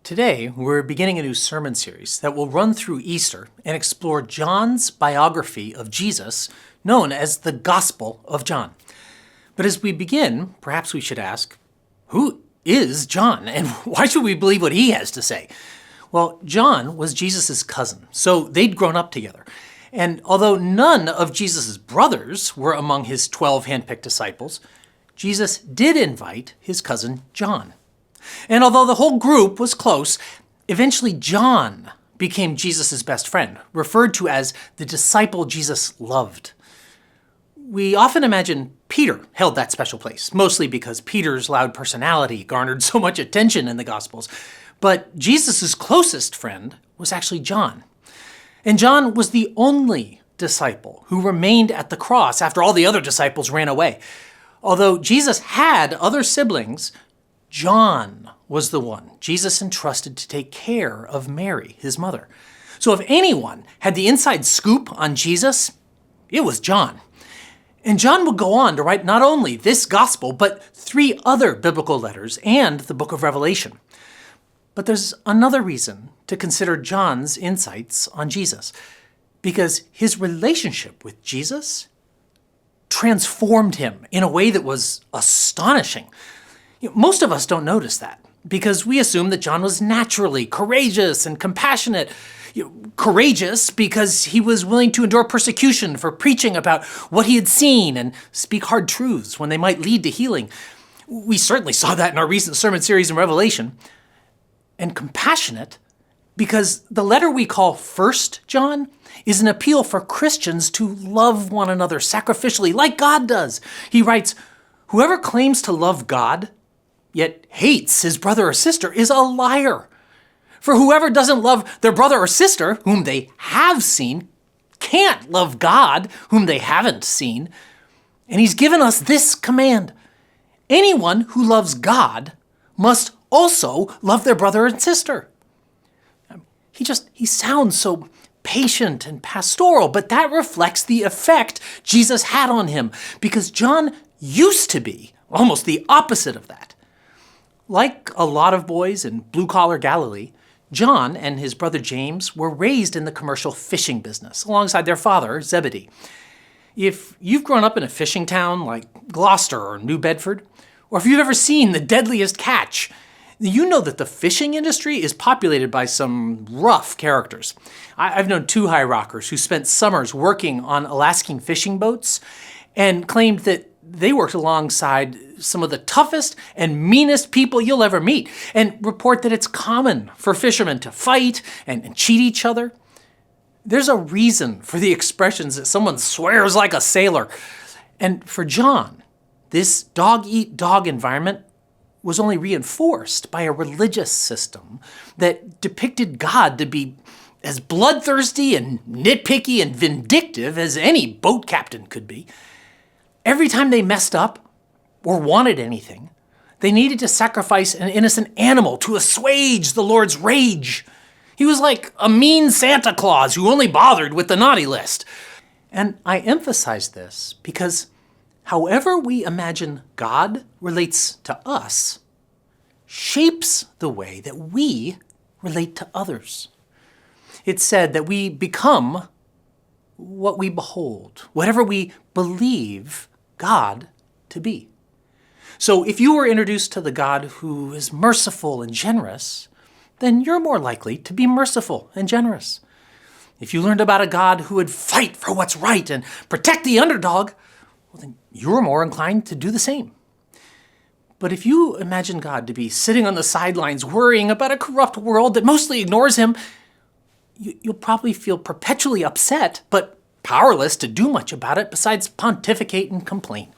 Today, we're beginning a new sermon series that will run through Easter and explore John's biography of Jesus, known as the Gospel of John. But as we begin, perhaps we should ask, who is John, and why should we believe what he has to say? Well, John was Jesus' cousin, so they'd grown up together. And although none of Jesus' brothers were among his 12 handpicked disciples, Jesus did invite his cousin John. And although the whole group was close, eventually John became Jesus' best friend, referred to as the disciple Jesus loved. We often imagine Peter held that special place, mostly because Peter's loud personality garnered so much attention in the Gospels. But Jesus' closest friend was actually John. And John was the only disciple who remained at the cross after all the other disciples ran away. Although Jesus had other siblings, John was the one Jesus entrusted to take care of Mary, his mother. So if anyone had the inside scoop on Jesus, it was John. And John would go on to write not only this gospel, but 3 other biblical letters and the book of Revelation. But there's another reason to consider John's insights on Jesus, because his relationship with Jesus transformed him in a way that was astonishing. Most of us don't notice that because we assume that John was naturally courageous and compassionate. Courageous because he was willing to endure persecution for preaching about what he had seen and speak hard truths when they might lead to healing. We certainly saw that in our recent sermon series in Revelation. And compassionate because the letter we call 1 John is an appeal for Christians to love one another sacrificially like God does. He writes, "Whoever claims to love God yet hates his brother or sister is a liar. For whoever doesn't love their brother or sister, whom they have seen, can't love God, whom they haven't seen." And he's given us this command: anyone who loves God must also love their brother and sister. He sounds so patient and pastoral, but that reflects the effect Jesus had on him, because John used to be almost the opposite of that. Like a lot of boys in blue-collar Galilee, John and his brother James were raised in the commercial fishing business alongside their father, Zebedee. If you've grown up in a fishing town like Gloucester or New Bedford, or if you've ever seen The Deadliest Catch, you know that the fishing industry is populated by some rough characters. I've known 2 high rockers who spent summers working on Alaskan fishing boats and claimed that they worked alongside some of the toughest and meanest people you'll ever meet, and report that it's common for fishermen to fight and cheat each other. There's a reason for the expressions that someone swears like a sailor. And for John, this dog-eat-dog environment was only reinforced by a religious system that depicted God to be as bloodthirsty and nitpicky and vindictive as any boat captain could be. Every time they messed up or wanted anything, they needed to sacrifice an innocent animal to assuage the Lord's rage. He was like a mean Santa Claus who only bothered with the naughty list. And I emphasize this because however we imagine God relates to us shapes the way that we relate to others. It's said that we become what we behold, whatever we believe God to be. So if you were introduced to the God who is merciful and generous, then you're more likely to be merciful and generous. If you learned about a God who would fight for what's right and protect the underdog, well, then you're more inclined to do the same. But if you imagine God to be sitting on the sidelines worrying about a corrupt world that mostly ignores him, you'll probably feel perpetually upset, but powerless to do much about it besides pontificate and complain.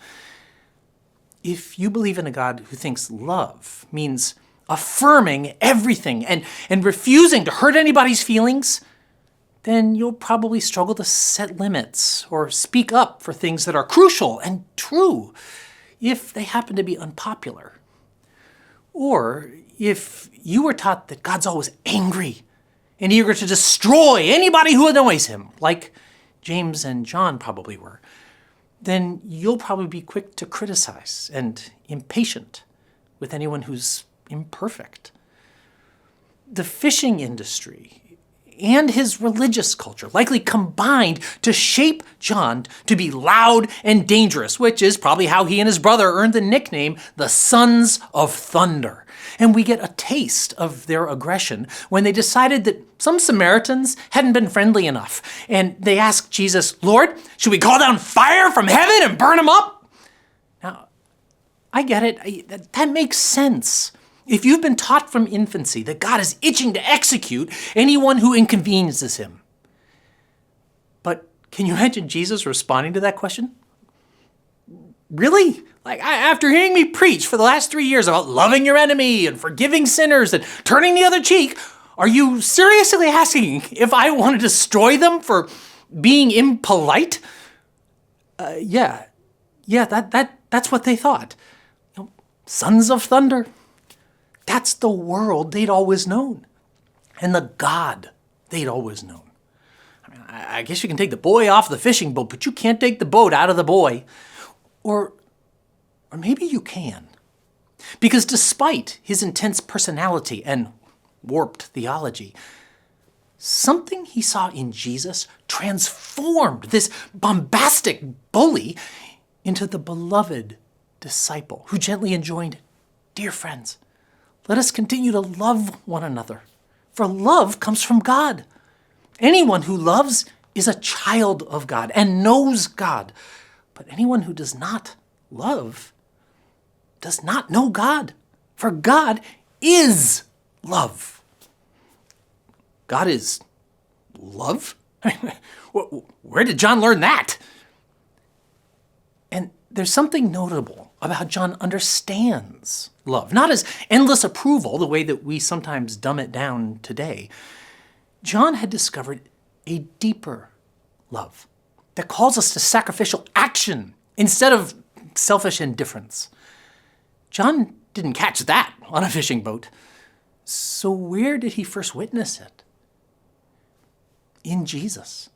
If you believe in a God who thinks love means affirming everything and refusing to hurt anybody's feelings, then you'll probably struggle to set limits or speak up for things that are crucial and true if they happen to be unpopular. Or if you were taught that God's always angry and eager to destroy anybody who annoys him, like James and John probably were, then you'll probably be quick to criticize and impatient with anyone who's imperfect. the fishing industry and his religious culture likely combined to shape John to be loud and dangerous, which is probably how he and his brother earned the nickname the Sons of Thunder. And we get a taste of their aggression when they decided that some Samaritans hadn't been friendly enough. And they asked Jesus, "Lord, should we call down fire from heaven and burn them up?" Now, I get it. That makes sense. If you've been taught from infancy that God is itching to execute anyone who inconveniences him. But can you imagine Jesus responding to that question? Really? After hearing me preach for the last 3 years about loving your enemy and forgiving sinners and turning the other cheek, are you seriously asking if I want to destroy them for being impolite? Yeah, that's what they thought. Sons of thunder. That's the world they'd always known, and the God they'd always known. I guess you can take the boy off the fishing boat, but you can't take the boat out of the boy. Or maybe you can. Because despite his intense personality and warped theology, something he saw in Jesus transformed this bombastic bully into the beloved disciple who gently enjoined, "Dear friends, let us continue to love one another, for love comes from God. Anyone who loves is a child of God and knows God. But anyone who does not love does not know God, for God is love." God is love? Where did John learn that? And there's something notable about how John understands love, not as endless approval, the way that we sometimes dumb it down today. John had discovered a deeper love that calls us to sacrificial action instead of selfish indifference. John didn't catch that on a fishing boat. So where did he first witness it? In Jesus.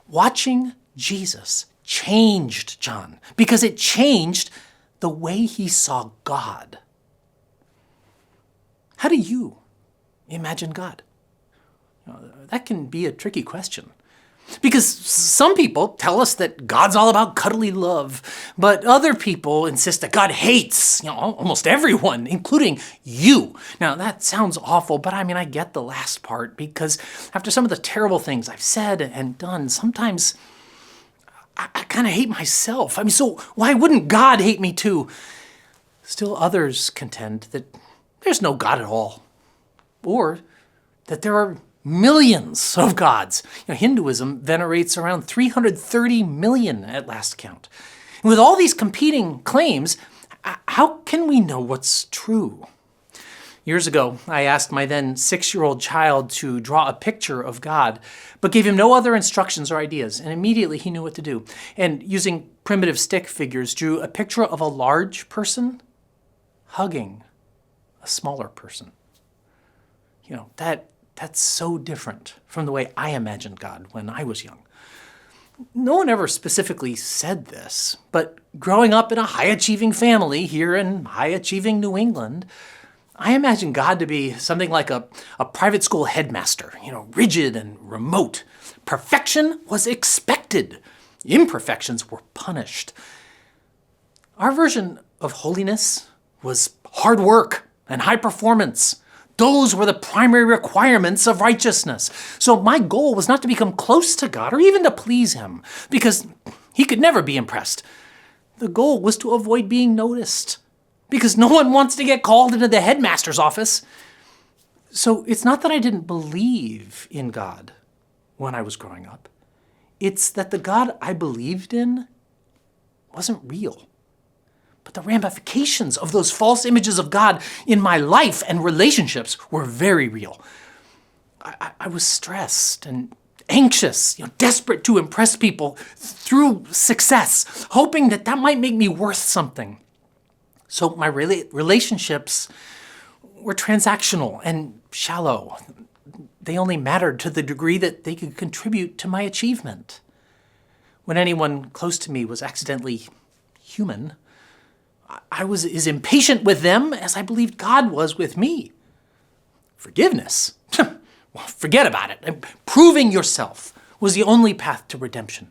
Watching Jesus changed John because it changed the way he saw God. How do you imagine God? That can be a tricky question. Because some people tell us that God's all about cuddly love, but other people insist that God hates, almost everyone, including you. Now, that sounds awful, but I get the last part, because after some of the terrible things I've said and done, sometimes I kind of hate myself. So why wouldn't God hate me too? Still others contend that there's no God at all, or that there are millions of gods. Hinduism venerates around 330 million at last count. And with all these competing claims, how can we know what's true? Years ago, I asked my then 6-year-old child to draw a picture of God, but gave him no other instructions or ideas, and immediately he knew what to do. And using primitive stick figures, drew a picture of a large person hugging a smaller person. That's so different from the way I imagined God when I was young. No one ever specifically said this, but growing up in a high-achieving family here in high-achieving New England, I imagined God to be something like a private school headmaster, rigid and remote. Perfection was expected. Imperfections were punished. Our version of holiness was hard work and high performance. Those were the primary requirements of righteousness. So my goal was not to become close to God or even to please him, because he could never be impressed. The goal was to avoid being noticed, because no one wants to get called into the headmaster's office. So it's not that I didn't believe in God when I was growing up. It's that the God I believed in wasn't real. But the ramifications of those false images of God in my life and relationships were very real. I was stressed and anxious, desperate to impress people through success, hoping that might make me worth something. So my relationships were transactional and shallow. They only mattered to the degree that they could contribute to my achievement. When anyone close to me was accidentally human, I was as impatient with them as I believed God was with me. Forgiveness? Well, forget about it. Proving yourself was the only path to redemption.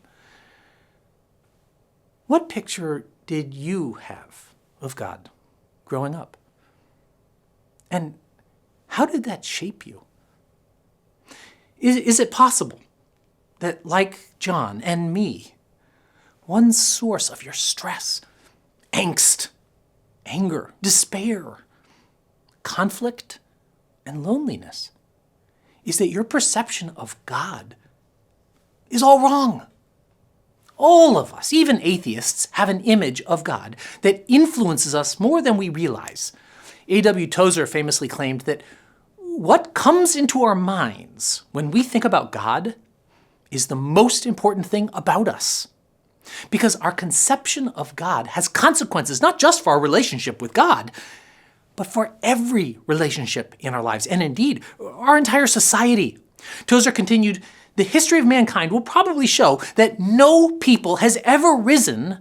What picture did you have of God growing up? And how did that shape you? Is it possible that, like John and me, one source of your stress, angst, anger, despair, conflict, and loneliness is that your perception of God is all wrong? All of us, even atheists, have an image of God that influences us more than we realize. A.W. Tozer famously claimed that what comes into our minds when we think about God is the most important thing about us. Because our conception of God has consequences, not just for our relationship with God, but for every relationship in our lives, and indeed, our entire society. Tozer continued, the history of mankind will probably show that no people has ever risen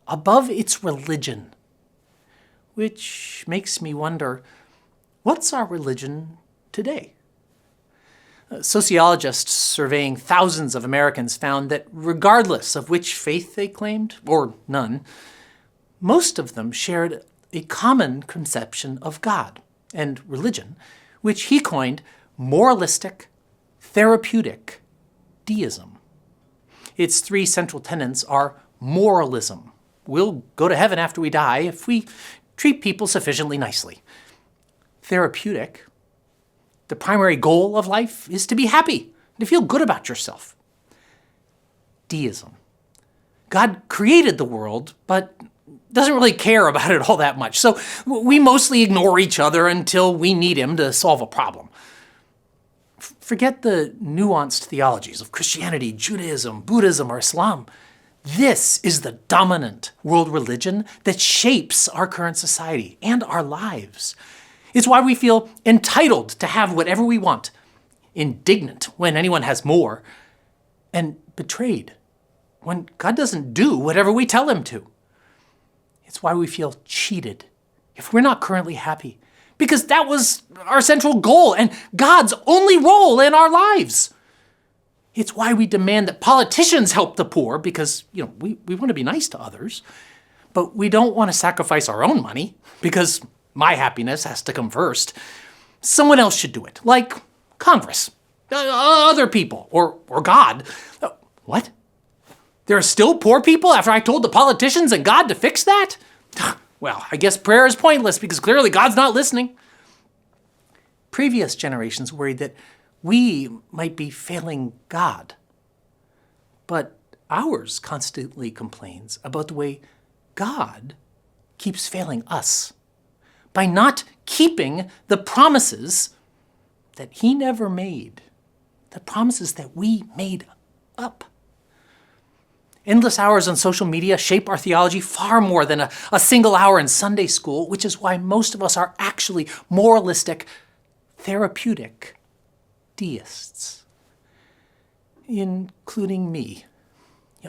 above its religion. Which makes me wonder, what's our religion today? Sociologists surveying thousands of Americans found that regardless of which faith they claimed, or none, most of them shared a common conception of God and religion, which he coined moralistic, therapeutic deism. Its three central tenets are moralism. We'll go to heaven after we die if we treat people sufficiently nicely. Therapeutic. The primary goal of life is to be happy, to feel good about yourself. Deism. God created the world, but doesn't really care about it all that much. So we mostly ignore each other until we need him to solve a problem. Forget the nuanced theologies of Christianity, Judaism, Buddhism, or Islam. This is the dominant world religion that shapes our current society and our lives. It's why we feel entitled to have whatever we want, indignant when anyone has more, and betrayed when God doesn't do whatever we tell him to. It's why we feel cheated if we're not currently happy, because that was our central goal and God's only role in our lives. It's why we demand that politicians help the poor, because we want to be nice to others, but we don't want to sacrifice our own money because my happiness has to come first. Someone else should do it, like Congress, other people, or God. What? There are still poor people after I told the politicians and God to fix that? Well, I guess prayer is pointless because clearly God's not listening. Previous generations worried that we might be failing God. But ours constantly complains about the way God keeps failing us by not keeping the promises that he never made, the promises that we made up. Endless hours on social media shape our theology far more than a single hour in Sunday school, which is why most of us are actually moralistic, therapeutic deists, including me.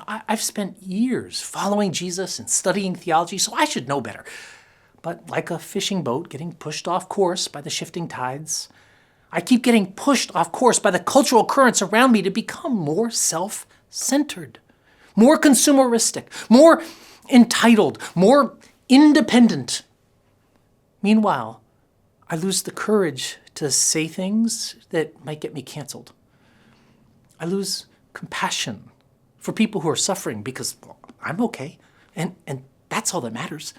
I've spent years following Jesus and studying theology, so I should know better. But like a fishing boat getting pushed off course by the shifting tides, I keep getting pushed off course by the cultural currents around me to become more self-centered, more consumeristic, more entitled, more independent. Meanwhile, I lose the courage to say things that might get me canceled. I lose compassion for people who are suffering because I'm okay, and that's all that matters.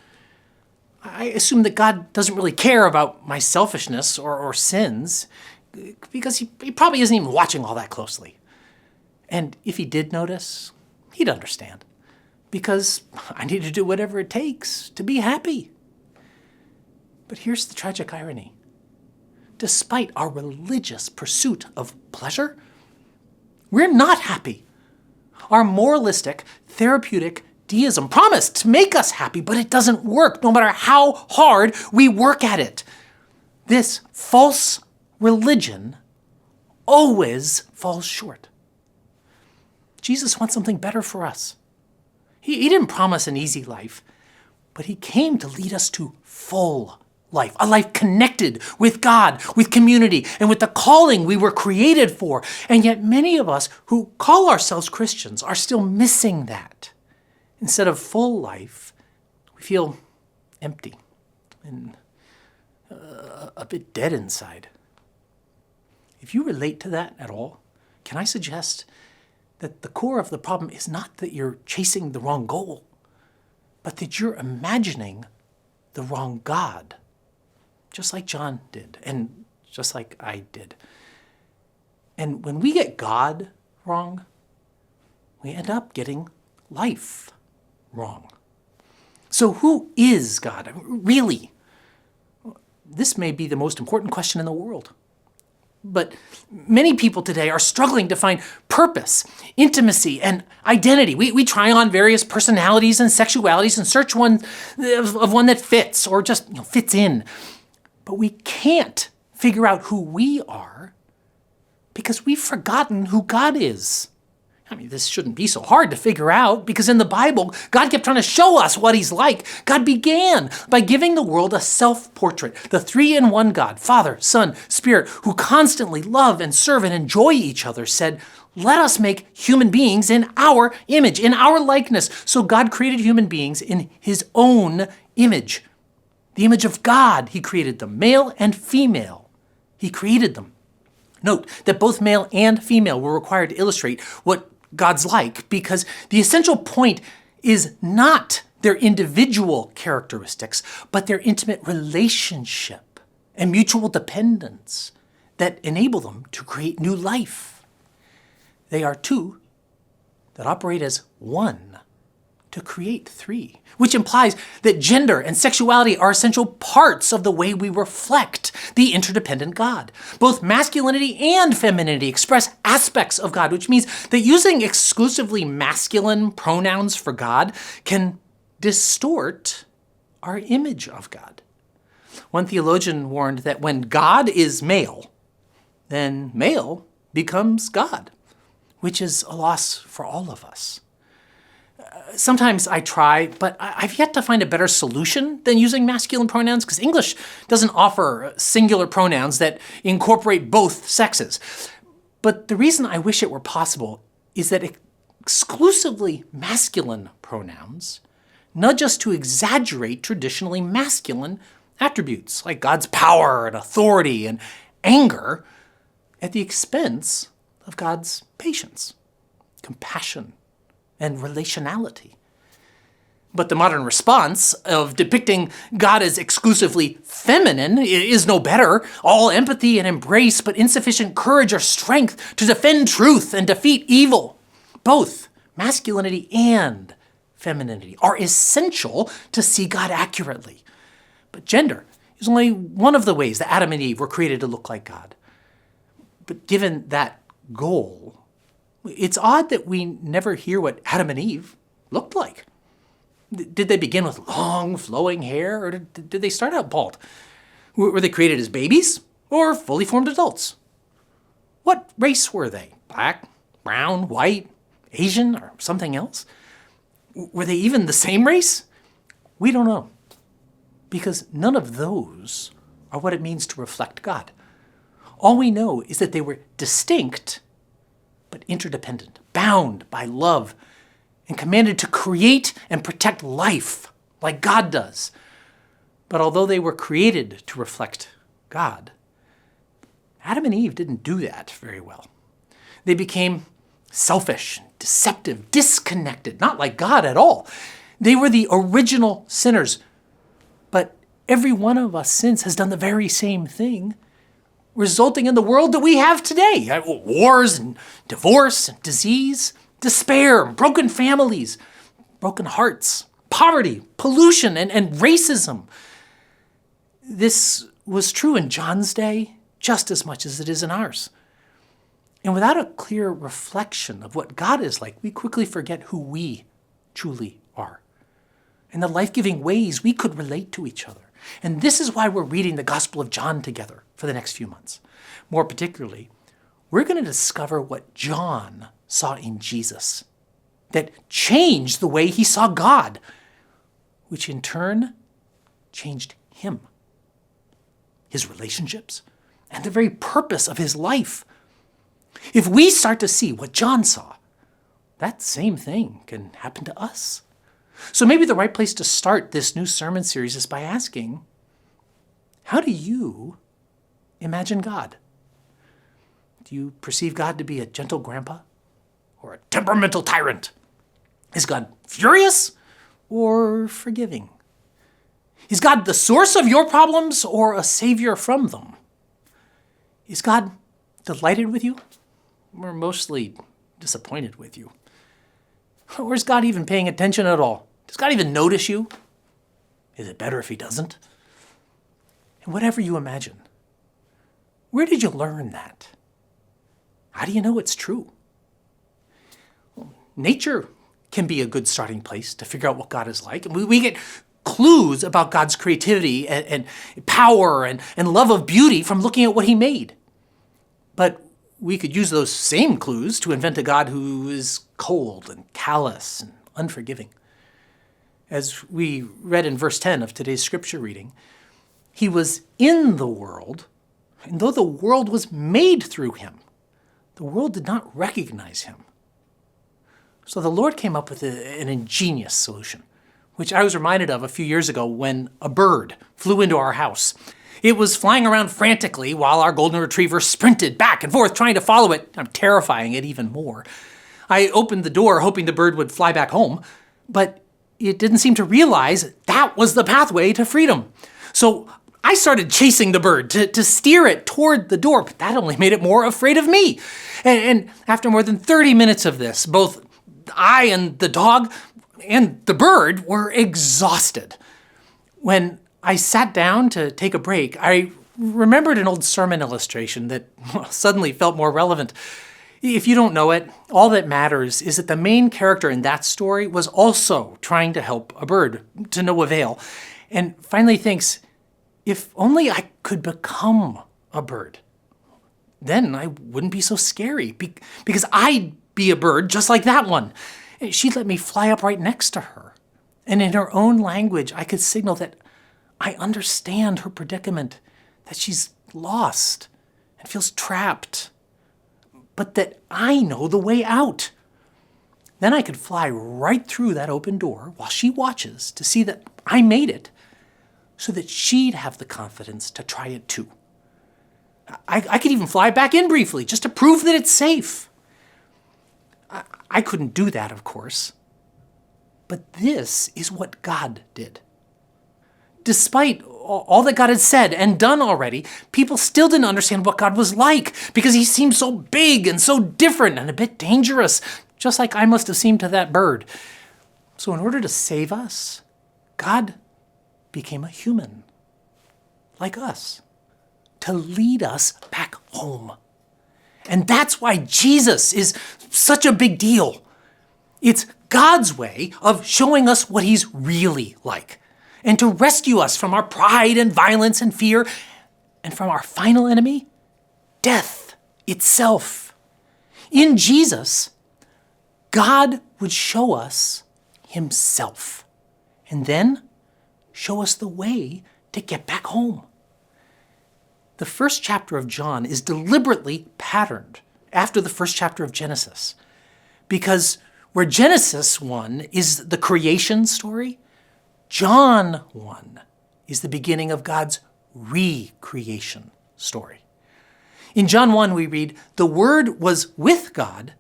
I assume that God doesn't really care about my selfishness or sins because he probably isn't even watching all that closely. And if he did notice, he'd understand because I need to do whatever it takes to be happy. But here's the tragic irony. Despite our religious pursuit of pleasure, we're not happy. Our moralistic, therapeutic deism promised to make us happy, but it doesn't work no matter how hard we work at it. This false religion always falls short. Jesus wants something better for us. He didn't promise an easy life, but he came to lead us to full life, a life connected with God, with community, and with the calling we were created for. And yet many of us who call ourselves Christians are still missing that. Instead of full life, we feel empty and a bit dead inside. If you relate to that at all, can I suggest that the core of the problem is not that you're chasing the wrong goal, but that you're imagining the wrong God, just like John did, and just like I did. And when we get God wrong, we end up getting life wrong. So who is God, really? This may be the most important question in the world. But many people today are struggling to find purpose, intimacy, and identity. We try on various personalities and sexualities and search one that fits or just fits in. But we can't figure out who we are because we've forgotten who God is. I mean, this shouldn't be so hard to figure out because in the Bible, God kept trying to show us what he's like. God began by giving the world a self-portrait, the three-in-one God, Father, Son, Spirit, who constantly love and serve and enjoy each other, said, let us make human beings in our image, in our likeness. So God created human beings in his own image. The image of God, he created them, male and female. He created them. Note that both male and female were required to illustrate what God's like, because the essential point is not their individual characteristics, but their intimate relationship and mutual dependence that enable them to create new life. They are two that operate as one to create three, which implies that gender and sexuality are essential parts of the way we reflect the interdependent God. Both masculinity and femininity express aspects of God, which means that using exclusively masculine pronouns for God can distort our image of God. One theologian warned that when God is male, then male becomes God, which is a loss for all of us. Sometimes I try, but I've yet to find a better solution than using masculine pronouns because English doesn't offer singular pronouns that incorporate both sexes. But the reason I wish it were possible is that exclusively masculine pronouns nudge us to exaggerate traditionally masculine attributes like God's power and authority and anger at the expense of God's patience, compassion, and relationality. But the modern response of depicting God as exclusively feminine is no better. All empathy and embrace, but insufficient courage or strength to defend truth and defeat evil. Both masculinity and femininity are essential to see God accurately. But gender is only one of the ways that Adam and Eve were created to look like God. But given that goal, it's odd that we never hear what Adam and Eve looked like. Did they begin with long, flowing hair, or did they start out bald? Were they created as babies or fully formed adults? What race were they? Black, brown, white, Asian, or something else? Were they even the same race? We don't know, because none of those are what it means to reflect God. All we know is that they were distinct but interdependent, bound by love, and commanded to create and protect life like God does. But although they were created to reflect God, Adam and Eve didn't do that very well. They became selfish, deceptive, disconnected, not like God at all. They were the original sinners. But every one of us since has done the very same thing, resulting in the world that we have today. Wars and divorce and disease, despair, broken families, broken hearts, poverty, pollution, and racism. This was true in John's day just as much as it is in ours. And without a clear reflection of what God is like, we quickly forget who we truly are and the life-giving ways we could relate to each other. And this is why we're reading the Gospel of John together for the next few months. More particularly, we're going to discover what John saw in Jesus that changed the way he saw God, which in turn changed him. his relationships, and the very purpose of his life. If we start to see what John saw, that same thing can happen to us. So maybe the right place to start this new sermon series is by asking, how do you imagine God? Do you perceive God to be a gentle grandpa or a temperamental tyrant? Is God furious or forgiving? Is God the source of your problems or a savior from them? Is God delighted with you or mostly disappointed with you? Or is God even paying attention at all? Does God even notice you? Is it better if he doesn't? And whatever you imagine, where did you learn that? How do you know it's true? Well, nature can be a good starting place to figure out what God is like. We get clues about God's creativity and power and love of beauty from looking at what he made. But we could use those same clues to invent a God who is cold and callous and unforgiving. As we read in verse 10 of today's scripture reading, he was in the world, and though the world was made through him, the world did not recognize him. So the Lord came up with an ingenious solution, which I was reminded of a few years ago when a bird flew into our house. It was flying around frantically while our golden retriever sprinted back and forth trying to follow it. I'm terrifying it even more. I opened the door hoping the bird would fly back home, but it didn't seem to realize that was the pathway to freedom. So I started chasing the bird to steer it toward the door, but that only made it more afraid of me. And after more than 30 minutes of this, both I and the dog and the bird were exhausted. When I sat down to take a break, I remembered an old sermon illustration that suddenly felt more relevant. If you don't know it, all that matters is that the main character in that story was also trying to help a bird to no avail, and finally thinks, if only I could become a bird, then I wouldn't be so scary, because I'd be a bird just like that one. She'd let me fly up right next to her. And in her own language, I could signal that I understand her predicament, that she's lost and feels trapped, but that I know the way out. Then I could fly right through that open door while she watches to see that I made it, so that she'd have the confidence to try it too. I could even fly back in briefly just to prove that it's safe. I couldn't do that, of course. But this is what God did. Despite all that God had said and done already, people still didn't understand what God was like because he seemed so big and so different and a bit dangerous, just like I must have seemed to that bird. So in order to save us, God became a human, like us, to lead us back home. And that's why Jesus is such a big deal. It's God's way of showing us what he's really like, and to rescue us from our pride and violence and fear, and from our final enemy, death itself. In Jesus, God would show us himself, and then show us the way to get back home. The first chapter of John is deliberately patterned after the first chapter of Genesis, because where Genesis 1 is the creation story, John 1 is the beginning of God's recreation story. In John 1, we read, "The Word was with God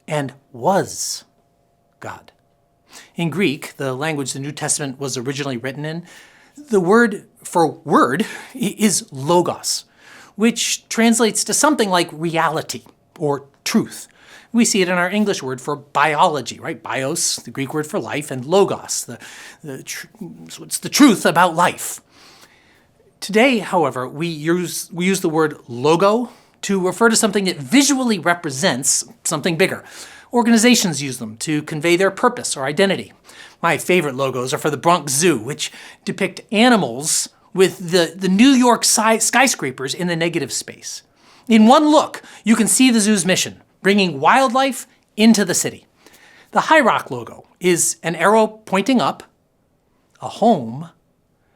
and was God." In Greek, the language the New Testament was originally written in, the word for word is logos, which translates to something like reality or truth. We see it in our English word for biology, right? Bios, the Greek word for life, and logos, it's the truth about life. Today, however, we use the word logo to refer to something that visually represents something bigger. Organizations use them to convey their purpose or identity. My favorite logos are for the Bronx Zoo, which depict animals with the New York skyscrapers in the negative space. In one look, you can see the zoo's mission, bringing wildlife into the city. The High Rock logo is an arrow pointing up, a home,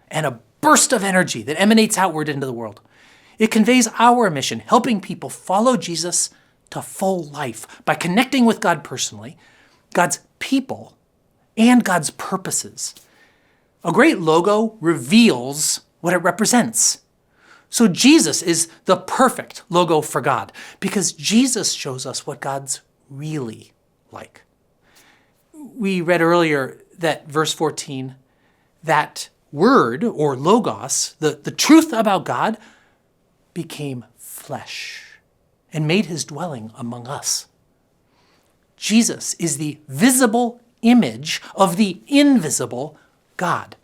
and a burst of energy that emanates outward into the world. It conveys our mission, helping people follow Jesus to full life by connecting with God personally, God's people, and God's purposes. A great logo reveals what it represents. So Jesus is the perfect logo for God because Jesus shows us what God's really like. We read earlier that verse 14, that word or logos, the truth about God, became flesh and made his dwelling among us. Jesus is the visible image of the invisible God.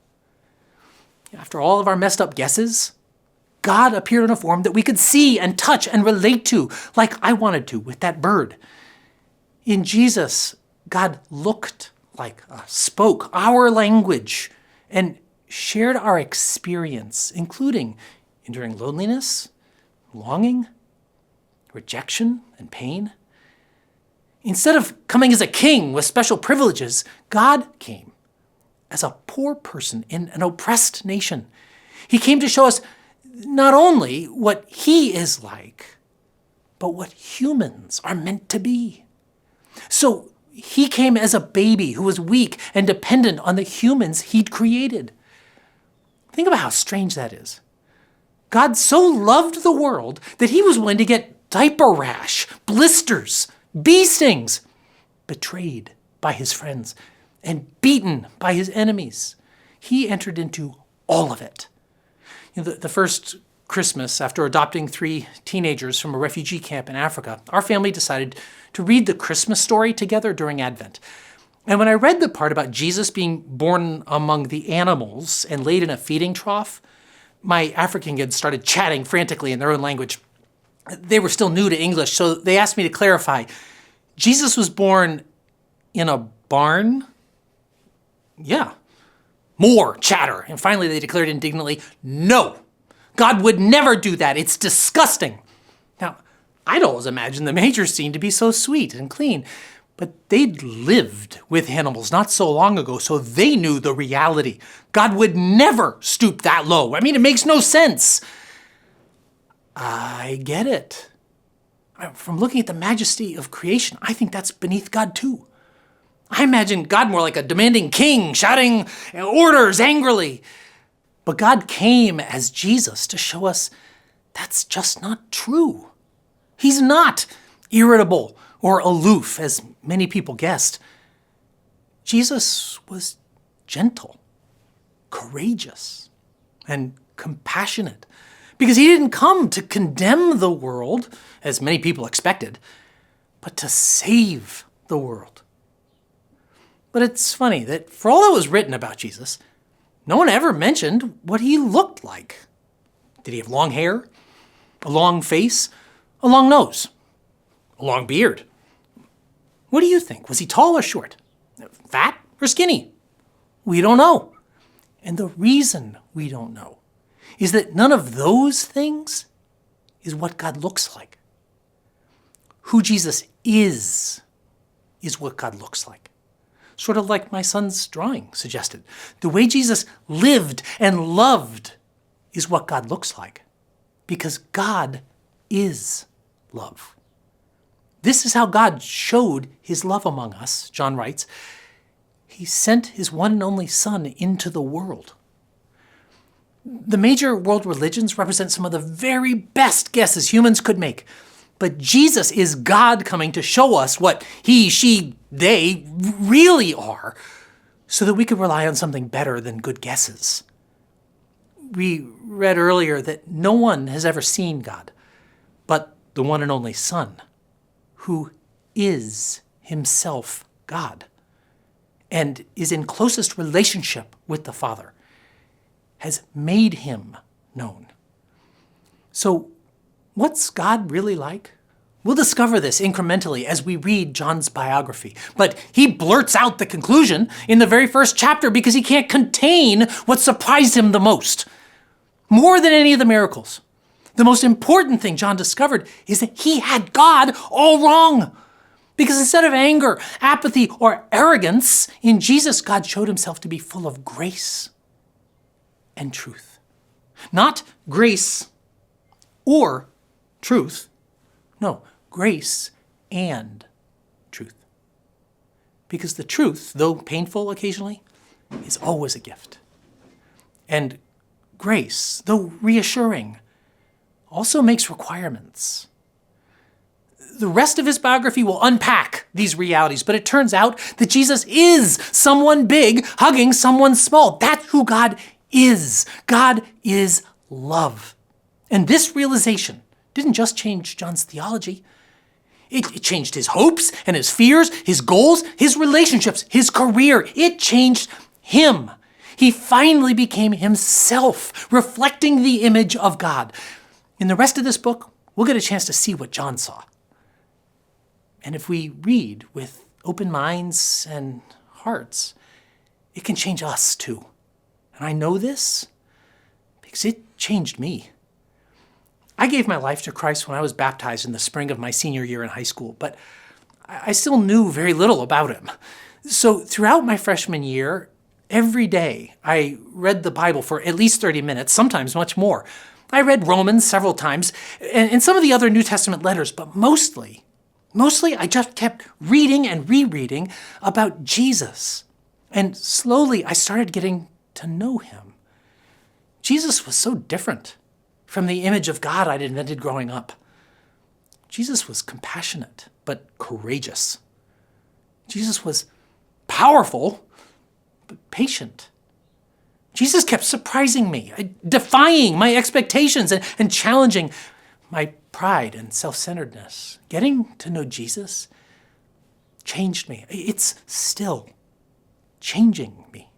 After all of our messed up guesses, God appeared in a form that we could see and touch and relate to, like I wanted to with that bird. In Jesus, God looked like us, spoke our language, and shared our experience, including enduring loneliness, longing, rejection, and pain. Instead of coming as a king with special privileges, God came as a poor person in an oppressed nation. He came to show us not only what he is like, but what humans are meant to be. So he came as a baby who was weak and dependent on the humans he'd created. Think about how strange that is. God so loved the world that he was willing to get diaper rash, blisters, bee stings, betrayed by his friends, and beaten by his enemies. He entered into all of it. The first Christmas, after adopting 3 teenagers from a refugee camp in Africa, our family decided to read the Christmas story together during Advent. And when I read the part about Jesus being born among the animals and laid in a feeding trough, my African kids started chatting frantically in their own language. They were still new to English, so they asked me to clarify. Jesus was born in a barn? Yeah. More chatter. And finally they declared indignantly, no, God would never do that. It's disgusting. Now, I'd always imagined the manger scene to be so sweet and clean, but they'd lived with animals not so long ago, so they knew the reality. God would never stoop that low. I mean, it makes no sense. I get it. From looking at the majesty of creation, I think that's beneath God too. I imagine God more like a demanding king, shouting orders angrily. But God came as Jesus to show us that's just not true. He's not irritable or aloof, as many people guessed. Jesus was gentle, courageous, and compassionate, because he didn't come to condemn the world, as many people expected, but to save the world. But it's funny that for all that was written about Jesus, no one ever mentioned what he looked like. Did he have long hair, a long face, a long nose, a long beard? What do you think? Was he tall or short? Fat or skinny? We don't know. And the reason we don't know is that none of those things is what God looks like. Who Jesus is what God looks like. Sort of like my son's drawing suggested. The way Jesus lived and loved is what God looks like, because God is love. This is how God showed his love among us, John writes. He sent his one and only Son into the world. The major world religions represent some of the very best guesses humans could make. But Jesus is God coming to show us what he, she, they really are, so that we could rely on something better than good guesses. We read earlier that no one has ever seen God, but the one and only Son, who is himself God and is in closest relationship with the Father, has made him known. So, what's God really like? We'll discover this incrementally as we read John's biography. But he blurts out the conclusion in the very first chapter because he can't contain what surprised him the most. More than any of the miracles. The most important thing John discovered is that he had God all wrong. Because instead of anger, apathy, or arrogance, in Jesus, God showed himself to be full of grace and truth. Not grace or truth. No, grace and truth. Because the truth, though painful occasionally, is always a gift. And grace, though reassuring, also makes requirements. The rest of his biography will unpack these realities, but it turns out that Jesus is someone big hugging someone small. That's who God is. God is love. And this realization didn't just change John's theology. It changed his hopes and his fears, his goals, his relationships, his career. It changed him. He finally became himself, reflecting the image of God. In the rest of this book, we'll get a chance to see what John saw. And if we read with open minds and hearts, it can change us too. And I know this because it changed me. I gave my life to Christ when I was baptized in the spring of my senior year in high school, but I still knew very little about him. So throughout my freshman year, every day I read the Bible for at least 30 minutes, sometimes much more. I read Romans several times and some of the other New Testament letters, but mostly I just kept reading and rereading about Jesus. And slowly I started getting to know him. Jesus was so different from the image of God I'd invented growing up. Jesus was compassionate, but courageous. Jesus was powerful, but patient. Jesus kept surprising me, defying my expectations and challenging my pride and self-centeredness. Getting to know Jesus changed me. It's still changing me.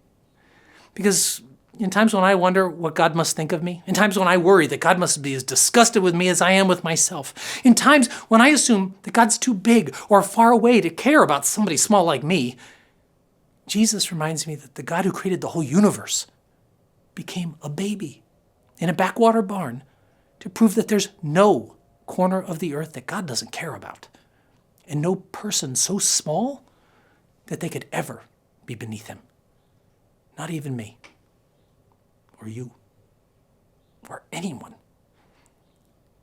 Because in times when I wonder what God must think of me, in times when I worry that God must be as disgusted with me as I am with myself, in times when I assume that God's too big or far away to care about somebody small like me, Jesus reminds me that the God who created the whole universe became a baby in a backwater barn to prove that there's no corner of the earth that God doesn't care about, and no person so small that they could ever be beneath him. Not even me, or you, or anyone.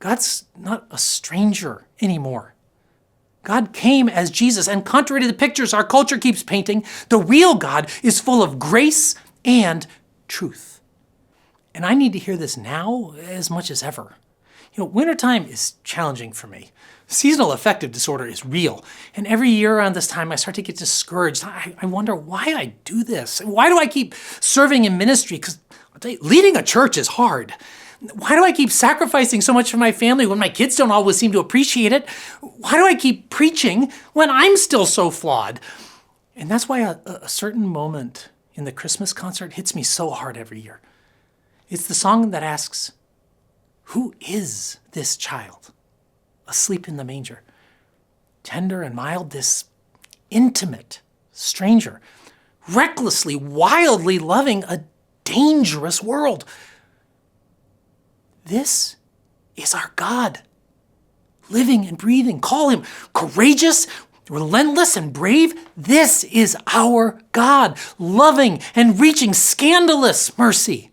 God's not a stranger anymore. God came as Jesus, and contrary to the pictures our culture keeps painting, the real God is full of grace and truth. And I need to hear this now as much as ever. Wintertime is challenging for me. Seasonal affective disorder is real. And every year around this time, I start to get discouraged. I wonder why I do this. Why do I keep serving in ministry? Because leading a church is hard. Why do I keep sacrificing so much for my family when my kids don't always seem to appreciate it? Why do I keep preaching when I'm still so flawed? And that's why a certain moment in the Christmas concert hits me so hard every year. It's the song that asks, who is this child asleep in the manger? Tender and mild, this intimate stranger, recklessly, wildly loving a dangerous world. This is our God, living and breathing. Call him courageous, relentless, and brave. This is our God, loving and reaching scandalous mercy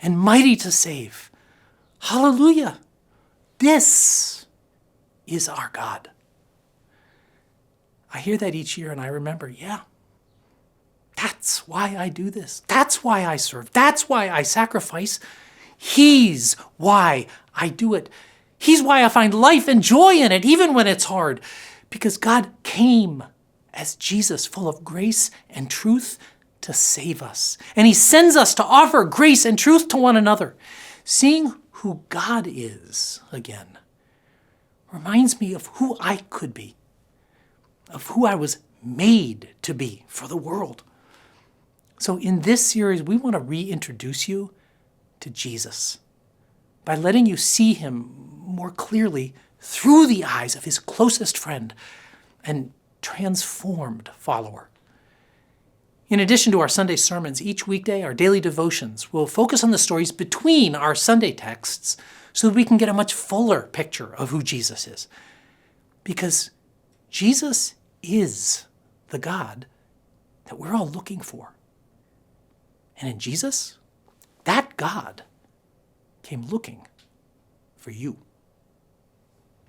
and mighty to save. Hallelujah. This is our God. I hear that each year and I remember, that's why I do this. That's why I serve. That's why I sacrifice. He's why I do it. He's why I find life and joy in it, even when it's hard. Because God came as Jesus, full of grace and truth, to save us. And he sends us to offer grace and truth to one another. Seeing who God is again reminds me of who I could be, of who I was made to be for the world. So in this series, we want to reintroduce you to Jesus by letting you see him more clearly through the eyes of his closest friend and transformed follower. In addition to our Sunday sermons, each weekday our daily devotions will focus on the stories between our Sunday texts so that we can get a much fuller picture of who Jesus is. Because Jesus is the God that we're all looking for. And in Jesus, that God came looking for you.